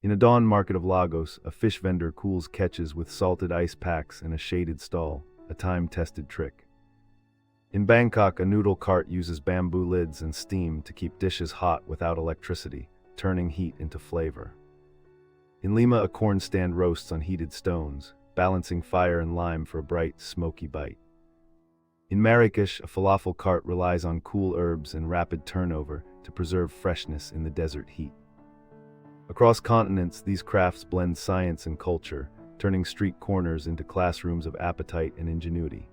In a dawn market of Lagos, a fish vendor cools catches with salted ice packs in a shaded stall, a time-tested trick. In Bangkok, a noodle cart uses bamboo lids and steam to keep dishes hot without electricity, turning heat into flavor. In Lima, a corn stand roasts on heated stones, balancing fire and lime for a bright, smoky bite. In Marrakech, a falafel cart relies on cool herbs and rapid turnover to preserve freshness in the desert heat. Across continents, these crafts blend science and culture, turning street corners into classrooms of appetite and ingenuity.